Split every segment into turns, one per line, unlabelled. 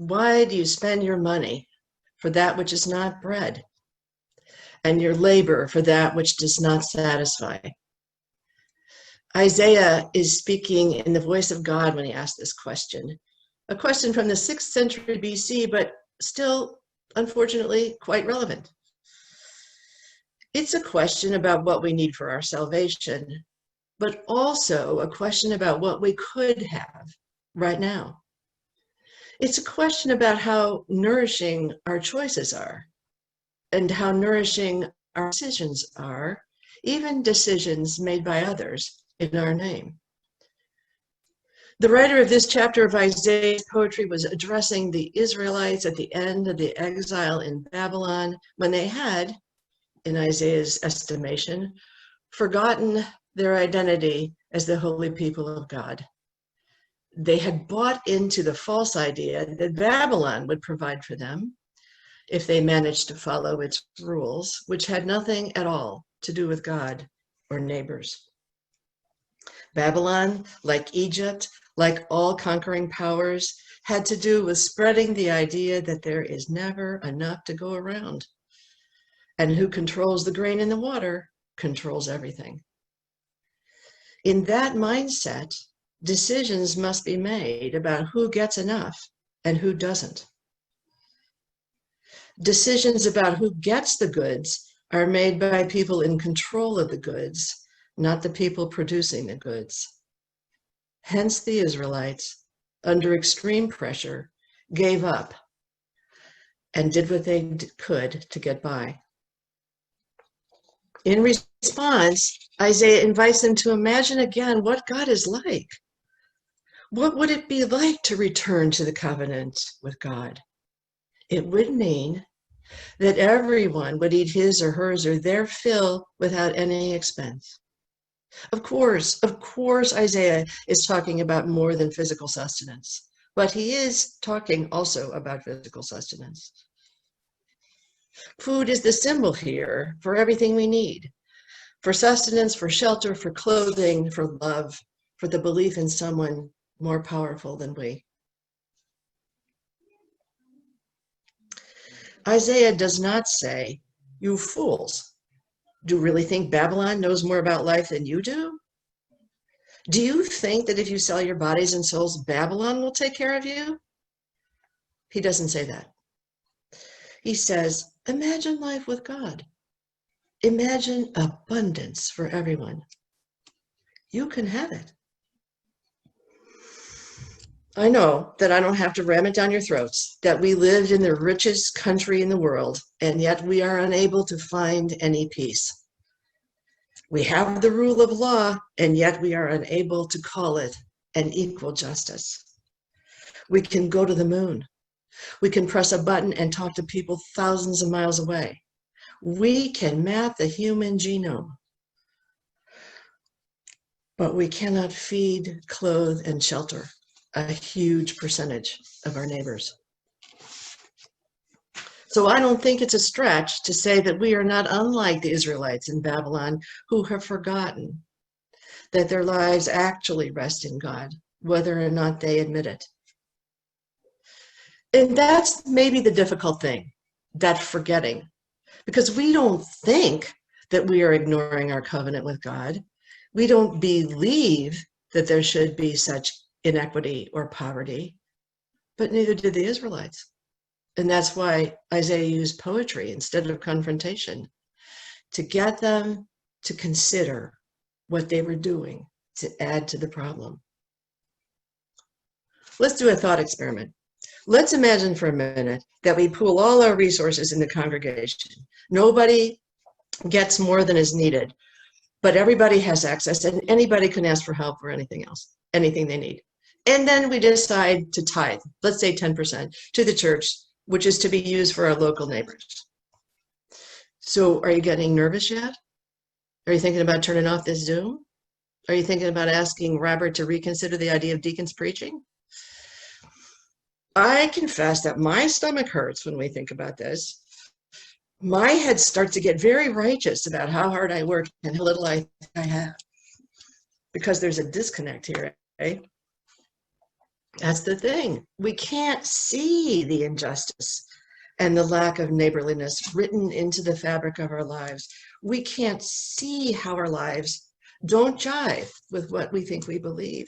Why do you spend your money for that which is not bread, and your labor for that which does not satisfy? Isiah is speaking in the voice of God when he asked this question, a question from the 6th century BC, but still, unfortunately, quite relevant. It's a question about what we need for our salvation, but also a question about what we could have right now. It's a question about how nourishing our choices are and how nourishing our decisions are, even decisions made by others in our name. The writer of this chapter of Isaiah's poetry was addressing the Israelites at the end of the exile in Babylon when they had, in Isaiah's estimation, forgotten their identity as the holy people of God. They had bought into the false idea that Babylon would provide for them if they managed to follow its rules, which had nothing at all to do with God or neighbors. Babylon, like Egypt, like all conquering powers, had to do with spreading the idea that there is never enough to go around. And who controls the grain in the water controls everything. In that mindset, decisions must be made about who gets enough and who doesn't. Decisions about who gets the goods are made by people in control of the goods, not the people producing the goods. Hence, the Israelites, under extreme pressure, gave up and did what they could to get by. In response, Isaiah invites them to imagine again what God is like. What would it be like to return to the covenant with God? It would mean that everyone would eat his or hers or their fill without any expense. Of course, Isaiah is talking about more than physical sustenance, but he is talking also about physical sustenance. Food is the symbol here for everything we need, for sustenance, for shelter, for clothing, for love, for the belief in someone more powerful than we. Isiah does not say, "You fools, do you really think Babylon knows more about life than you do? Do you think that if you sell your bodies and souls, Babylon will take care of you?" He doesn't say that. He says, imagine life with God. Imagine abundance for everyone. You can have it. I know that I don't have to ram it down your throats, that we lived in the richest country in the world, and yet we are unable to find any peace. We have the rule of law, and yet we are unable to call it an equal justice. We can go to the moon. We can press a button and talk to people thousands of miles away. We can map the human genome. But we cannot feed, clothe, and shelter a huge percentage of our neighbors. So I don't think it's a stretch to say that we are not unlike the Israelites in Babylon who have forgotten that their lives actually rest in God, whether or not they admit it. And that's maybe the difficult thing, that forgetting, because we don't think that we are ignoring our covenant with God. We don't believe that there should be such inequity or poverty, but neither did the Israelites. And that's why Isaiah used poetry instead of confrontation, to get them to consider what they were doing to add to the problem. Let's do a thought experiment. Let's imagine for a minute that we pool all our resources in the congregation. Nobody gets more than is needed, but everybody has access, and anybody can ask for help or anything else, anything they need. And then we decide to tithe, let's say 10%, to the church, which is to be used for our local neighbors. So are you getting nervous yet? Are you thinking about turning off this Zoom? Are you thinking about asking Robert to reconsider the idea of deacons preaching? I confess that my stomach hurts when we think about this. My head starts to get very righteous about how hard I work and how little I have, because there's a disconnect here, right? That's the thing. We can't see the injustice and the lack of neighborliness written into the fabric of our lives. We can't see how our lives don't jive with what we think we believe.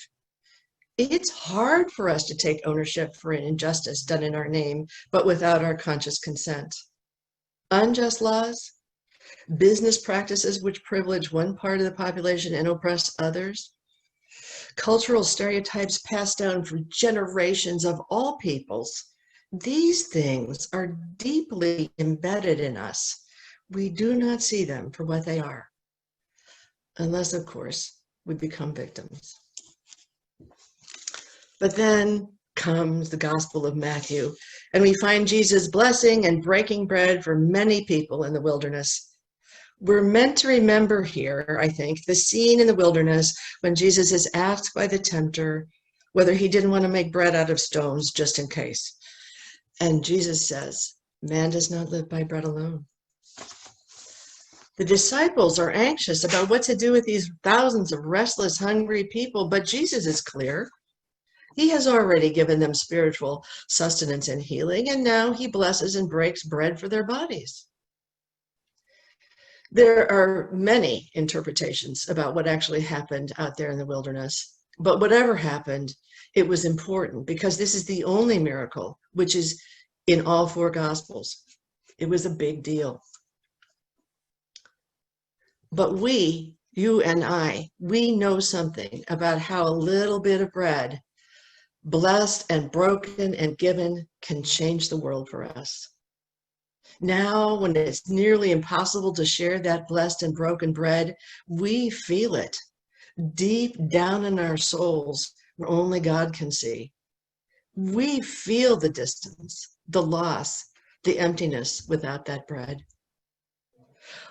It's hard for us to take ownership for an injustice done in our name, but without our conscious consent. Unjust laws, business practices which privilege one part of the population and oppress others, cultural stereotypes passed down for generations of all peoples. These things are deeply embedded in us. We do not see them for what they are, unless, of course, we become victims. But then comes the Gospel of Matthew, and we find Jesus blessing and breaking bread for many people in the wilderness. We're meant to remember here, I think, the scene in the wilderness when Jesus is asked by the tempter whether he didn't want to make bread out of stones just in case. And Jesus says, "Man does not live by bread alone." The disciples are anxious about what to do with these thousands of restless, hungry people, but Jesus is clear. He has already given them spiritual sustenance and healing, and now he blesses and breaks bread for their bodies. There are many interpretations about what actually happened out there in the wilderness, but whatever happened, it was important because this is the only miracle which is in all four Gospels. It was a big deal. But we, you and I, we know something about how a little bit of bread, blessed and broken and given, can change the world for us. Now, when it's nearly impossible to share that blessed and broken bread, we feel it deep down in our souls where only God can see. We feel the distance, the loss, the emptiness without that bread.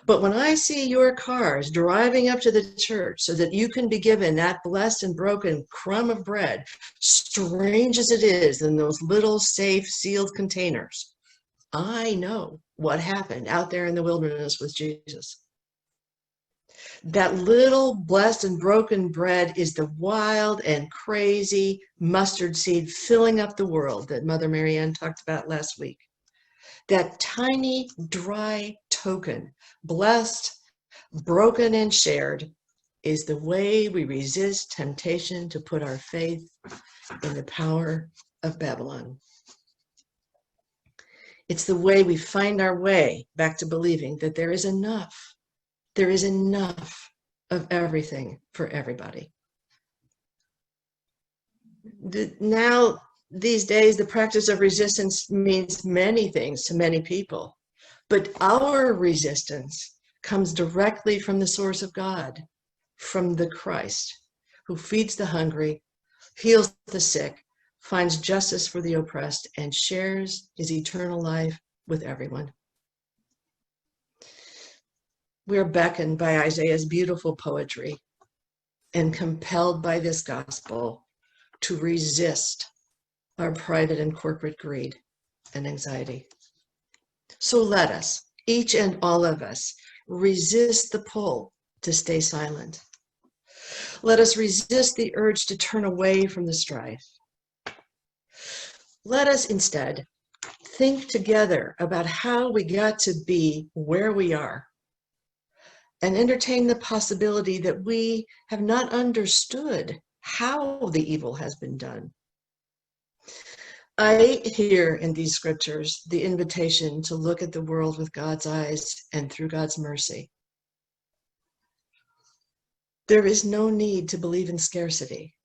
But when I see your cars driving up to the church so that you can be given that blessed and broken crumb of bread, strange as it is in those little safe sealed containers, I know what happened out there in the wilderness with Jesus. That little blessed and broken bread is the wild and crazy mustard seed filling up the world that Mother Mary Ann talked about last week. That tiny, dry token, blessed, broken, and shared, is the way we resist temptation to put our faith in the power of Babylon. It's the way we find our way back to believing that there is enough of everything for everybody. Now, these days, the practice of resistance means many things to many people, but our resistance comes directly from the source of God, from the Christ, who feeds the hungry, heals the sick, finds justice for the oppressed, and shares his eternal life with everyone. We are beckoned by Isaiah's beautiful poetry and compelled by this gospel to resist our private and corporate greed and anxiety. So let us, each and all of us, resist the pull to stay silent. Let us resist the urge to turn away from the strife. Let us instead think together about how we got to be where we are and entertain the possibility that we have not understood how the evil has been done. I hear in these scriptures the invitation to look at the world with God's eyes and through God's mercy. There is no need to believe in scarcity.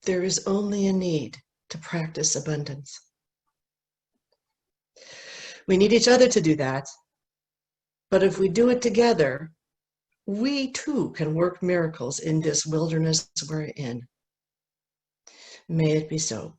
There is only a need to practice abundance. We need each other to do that, but if we do it together, we too can work miracles in this wilderness we're in. May it be so.